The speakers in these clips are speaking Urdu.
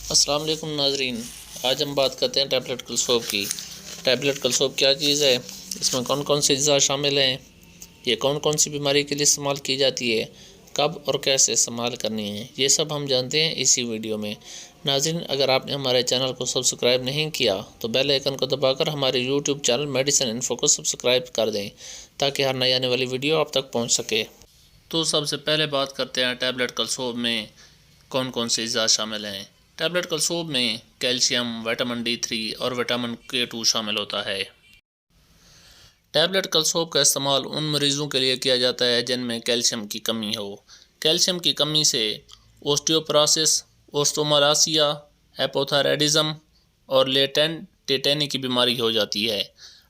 السلام علیکم ناظرین، آج ہم بات کرتے ہیں ٹیبلٹ کلسوب کی۔ ٹیبلٹ کلسوب کیا چیز ہے، اس میں کون کون سی اجزاء شامل ہیں، یہ کون کون سی بیماری کے لیے استعمال کی جاتی ہے، کب اور کیسے استعمال کرنی ہے، یہ سب ہم جانتے ہیں اسی ویڈیو میں۔ ناظرین، اگر آپ نے ہمارے چینل کو سبسکرائب نہیں کیا تو بیل آئیکن کو دبا کر ہمارے یوٹیوب چینل میڈیسن انفو کو سبسکرائب کر دیں تاکہ ہر نئی آنے والی ویڈیو آپ تک پہنچ سکے۔ تو سب سے پہلے بات کرتے ہیں ٹیبلٹ کلسوب میں کون کون سی اجزاء شامل ہیں۔ ٹیبلٹ کلسوب میں کیلشیم، وٹامن D3 اور وٹامن K2 شامل ہوتا ہے۔ ٹیبلٹ کلسوب کا استعمال ان مریضوں کے لیے کیا جاتا ہے جن میں کیلشیم کی کمی ہو۔ کیلشیم کی کمی سے اوسٹیوپروسس، اوسٹومالاسیا، ہائپوتھائرائڈزم اور لیٹنٹ ٹیٹینی کی بیماری ہو جاتی ہے۔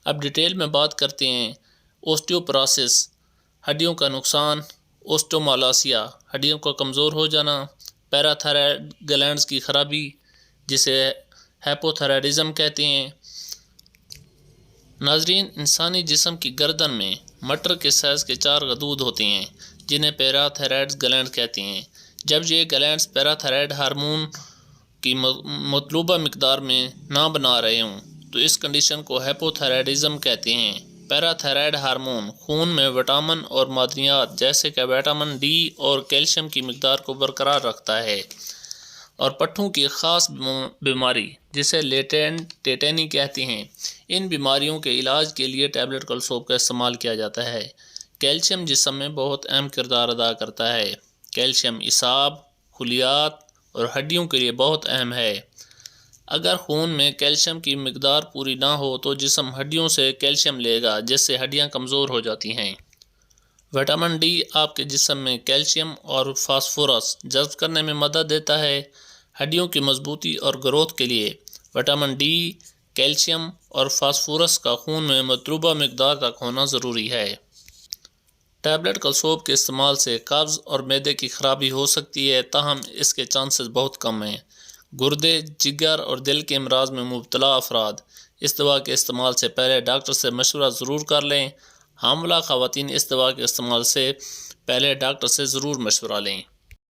اب ڈیٹیل میں بات کرتے ہیں۔ اوسٹیوپروسس ہڈیوں کا نقصان، اوسٹومالاسیا ہڈیوں کا کمزور ہو جانا، پیراتھائرائڈ گلینڈز کی خرابی جسے ہائپوتھائرائڈزم کہتے ہیں۔ ناظرین، انسانی جسم کی گردن میں مٹر کے سائز کے 4 غدود ہوتے ہیں جنہیں پیراتھائرائڈ گلینڈ کہتے ہیں۔ جب یہ گلینڈز پیراتھائرائڈ ہارمون کی مطلوبہ مقدار میں نہ بنا رہے ہوں تو اس کنڈیشن کو ہائپوتھائرائڈزم کہتے ہیں۔ پیراتھائرائڈ ہارمون خون میں وٹامن اور معدنیات جیسے کہ وٹامن D اور کیلشیم کی مقدار کو برقرار رکھتا ہے، اور پٹھوں کی خاص بیماری جسے لیٹنٹ ٹیٹینی کہتے ہیں، ان بیماریوں کے علاج کے لیے ٹیبلٹ کلسوب کا استعمال کیا جاتا ہے۔ کیلشیم جسم میں بہت اہم کردار ادا کرتا ہے۔ کیلشیم اعصاب، خلیات اور ہڈیوں کے لیے بہت اہم ہے۔ اگر خون میں کیلشیم کی مقدار پوری نہ ہو تو جسم ہڈیوں سے کیلشیم لے گا جس سے ہڈیاں کمزور ہو جاتی ہیں۔ وٹامن D آپ کے جسم میں کیلشیم اور فاسفورس جذب کرنے میں مدد دیتا ہے۔ ہڈیوں کی مضبوطی اور گروتھ کے لیے وٹامن D، کیلشیم اور فاسفورس کا خون میں مطلوبہ مقدار تک ہونا ضروری ہے۔ ٹیبلٹ کلسوب کے استعمال سے قبض اور معدے کی خرابی ہو سکتی ہے، تاہم اس کے چانسز بہت کم ہیں۔ گردے، جگر اور دل کے امراض میں مبتلا افراد اس دوا کے استعمال سے پہلے ڈاکٹر سے مشورہ ضرور کر لیں۔ حاملہ خواتین اس دوا کے استعمال سے پہلے ڈاکٹر سے ضرور مشورہ لیں۔